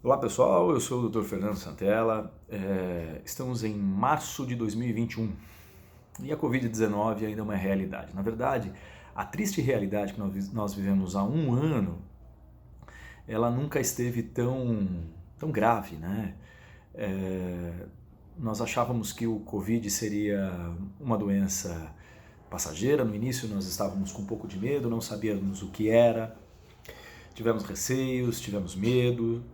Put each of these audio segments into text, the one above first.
Olá pessoal, eu sou o Dr. Fernando Santella. Estamos em março de 2021 e a Covid-19 ainda é uma realidade. Na verdade, a triste realidade que nós vivemos há um ano, ela nunca esteve tão grave, né? Nós achávamos que o Covid seria uma doença passageira. No início nós estávamos com um pouco de medo, não sabíamos o que era. Tivemos receios, tivemos medo,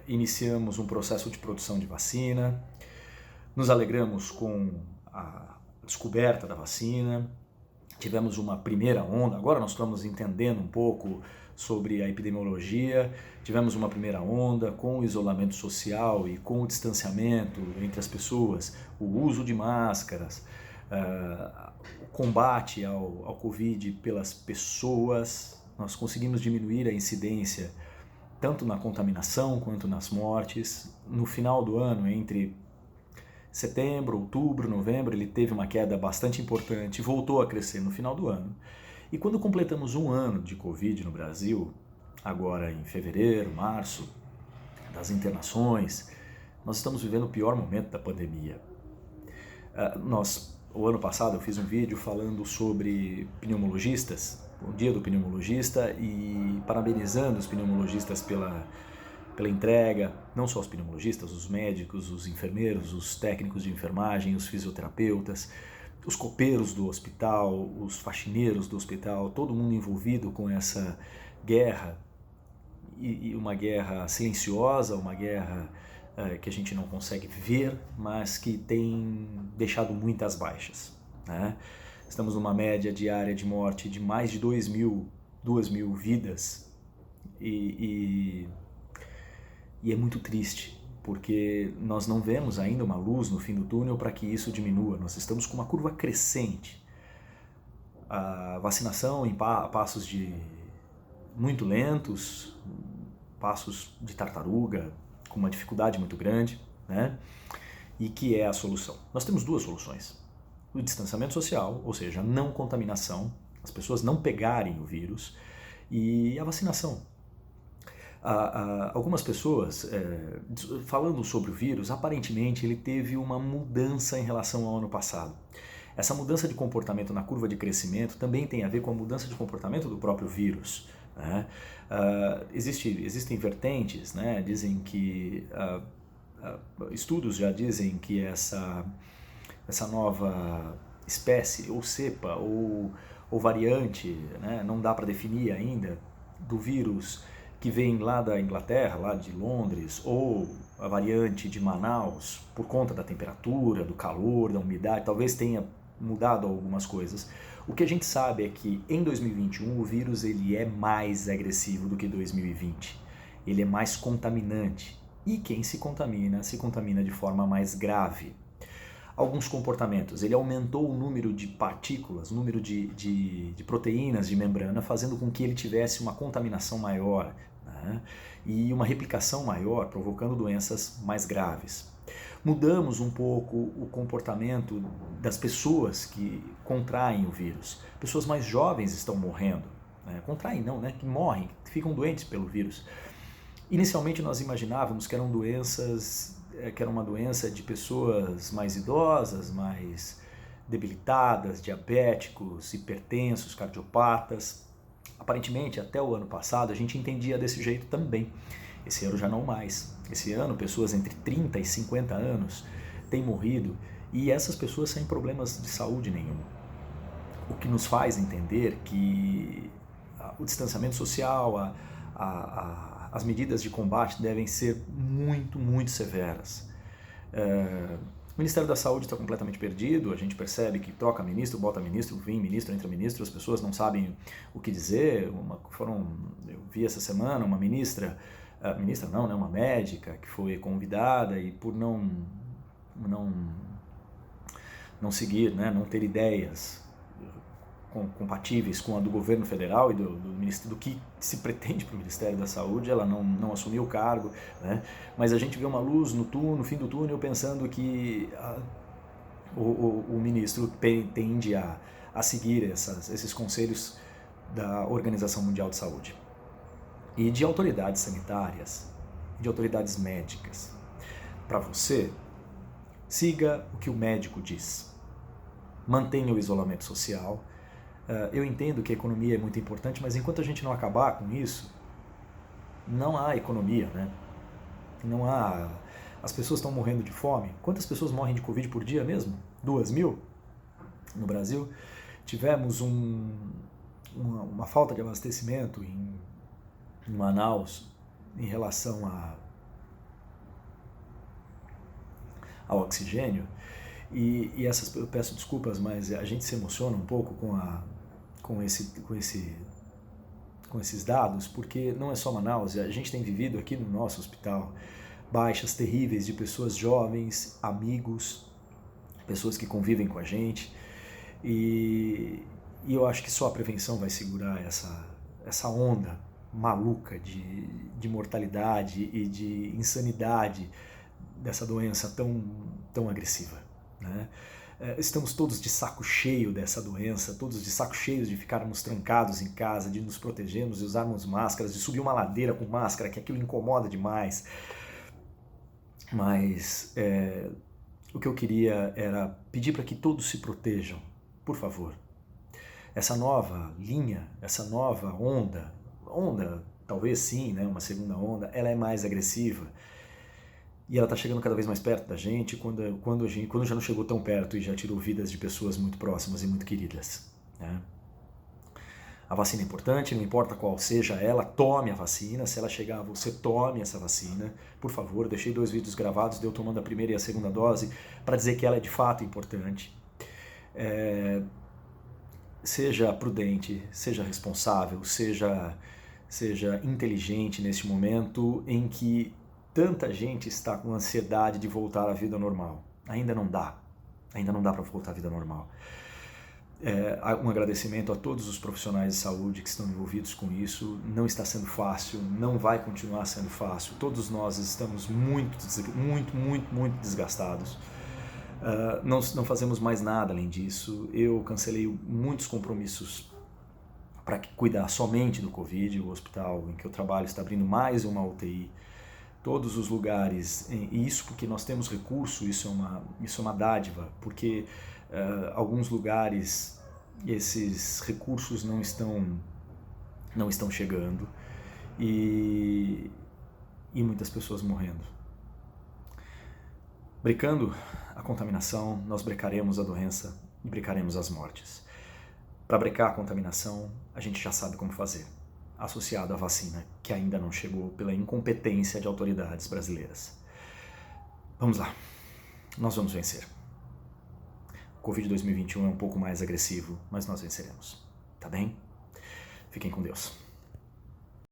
iniciamos um processo de produção de vacina, nos alegramos com a descoberta da vacina, tivemos uma primeira onda, agora nós estamos entendendo um pouco sobre a epidemiologia, tivemos uma primeira onda com o isolamento social e com o distanciamento entre as pessoas, o uso de máscaras, o combate ao Covid pelas pessoas. Nós conseguimos diminuir a incidência tanto na contaminação quanto nas mortes. No final do ano, entre setembro, outubro, novembro, ele teve uma queda bastante importante, voltou a crescer no final do ano. E quando completamos um ano de Covid no Brasil, agora em fevereiro, março, das internações, nós estamos vivendo o pior momento da pandemia. O ano passado eu fiz um vídeo falando sobre pneumologistas, o dia do pneumologista, e parabenizando os pneumologistas pela entrega, não só os pneumologistas, os médicos, os enfermeiros, os técnicos de enfermagem, os fisioterapeutas, os copeiros do hospital, os faxineiros do hospital, todo mundo envolvido com essa guerra, e uma guerra silenciosa, uma guerra que a gente não consegue ver, mas que tem deixado muitas baixas, né? Estamos numa média diária de morte de mais de 2 mil vidas e é muito triste, porque nós não vemos ainda uma luz no fim do túnel para que isso diminua. Nós estamos com uma curva crescente. A vacinação em passos muito lentos, passos de tartaruga, com uma dificuldade muito grande, né? E que é a solução? Nós temos duas soluções. O distanciamento social, ou seja, a não contaminação, as pessoas não pegarem o vírus, e a vacinação. Algumas pessoas, falando sobre o vírus, aparentemente ele teve uma mudança em relação ao ano passado. Essa mudança de comportamento na curva de crescimento também tem a ver com a mudança de comportamento do próprio vírus, né? Existem vertentes, né? Dizem que estudos já dizem que essa nova espécie, ou cepa, ou variante, né? Não dá para definir ainda, do vírus que vem lá da Inglaterra, lá de Londres, ou a variante de Manaus, por conta da temperatura, do calor, da umidade, talvez tenha mudado algumas coisas. O que a gente sabe é que em 2021 o vírus ele é mais agressivo do que 2020. Ele é mais contaminante. E quem se contamina de forma mais grave. Alguns comportamentos. Ele aumentou o número de partículas, o número de proteínas de membrana, fazendo com que ele tivesse uma contaminação maior, né? E uma replicação maior, provocando doenças mais graves. Mudamos um pouco o comportamento das pessoas que contraem o vírus. Pessoas mais jovens estão morrendo. Né? Contraem não, né? Que morrem, que ficam doentes pelo vírus. Inicialmente nós imaginávamos que eram doenças, que era uma doença de pessoas mais idosas, mais debilitadas, diabéticos, hipertensos, cardiopatas. Aparentemente, até o ano passado, a gente entendia desse jeito também. Esse ano já não mais. Esse ano, pessoas entre 30 e 50 anos têm morrido e essas pessoas sem problemas de saúde nenhum. O que nos faz entender que o distanciamento social, as medidas de combate devem ser muito, muito severas. O Ministério da Saúde está completamente perdido, a gente percebe que troca ministro, bota ministro, vem ministro, entra ministro, as pessoas não sabem o que dizer. Eu vi essa semana uma ministra não, né, uma médica que foi convidada e por não seguir, né, não ter ideias compatíveis com a do governo federal e do que se pretende para o Ministério da Saúde, ela não assumiu o cargo, né? Mas a gente vê uma luz no fim do túnel, pensando que o ministro tende a seguir esses conselhos da Organização Mundial de Saúde e de autoridades sanitárias de autoridades médicas. Para você, siga o que o médico diz. Mantenha o isolamento social. Eu entendo que a economia é muito importante, mas enquanto a gente não acabar com isso, não há economia, né? Não há... As pessoas estão morrendo de fome. Quantas pessoas morrem de Covid por dia mesmo? 2.000 no Brasil. Tivemos uma falta de abastecimento em Manaus em relação ao oxigênio. E essas, eu peço desculpas, mas a gente se emociona um pouco com esses dados, porque não é só Manaus, a gente tem vivido aqui no nosso hospital baixas terríveis de pessoas jovens, amigos, pessoas que convivem com a gente, e eu acho que só a prevenção vai segurar essa onda maluca de mortalidade e de insanidade dessa doença tão agressiva, né? Estamos todos de saco cheio dessa doença, todos de saco cheio de ficarmos trancados em casa, de nos protegermos, de usarmos máscaras, de subir uma ladeira com máscara, que aquilo incomoda demais. Mas o que eu queria era pedir para que todos se protejam, por favor. Essa nova linha, essa nova onda talvez sim, né, uma segunda onda, ela é mais agressiva. E ela está chegando cada vez mais perto da gente, quando já não chegou tão perto e já tirou vidas de pessoas muito próximas e muito queridas, né? A vacina é importante, não importa qual seja ela, tome a vacina. Se ela chegar, você tome essa vacina, por favor. Deixei 2 vídeos gravados de eu tomando a primeira e a segunda dose para dizer que ela é de fato importante. Seja prudente, seja responsável, seja inteligente neste momento em que tanta gente está com ansiedade de voltar à vida normal. Ainda não dá para voltar à vida normal. Um agradecimento a todos os profissionais de saúde que estão envolvidos com isso. Não está sendo fácil, não vai continuar sendo fácil. Todos nós estamos muito desgastados. Não fazemos mais nada além disso. Eu cancelei muitos compromissos para cuidar somente do Covid. O hospital em que eu trabalho está abrindo mais uma UTI. Todos os lugares, e isso porque nós temos recurso, isso é uma dádiva, porque alguns lugares esses recursos não estão chegando e muitas pessoas morrendo. Brecando a contaminação, nós brecaremos a doença e brecaremos as mortes. Para brecar a contaminação, a gente já sabe como fazer, associado à vacina, que ainda não chegou pela incompetência de autoridades brasileiras. Vamos lá, nós vamos vencer. O Covid 2021 é um pouco mais agressivo, mas nós venceremos, tá bem? Fiquem com Deus.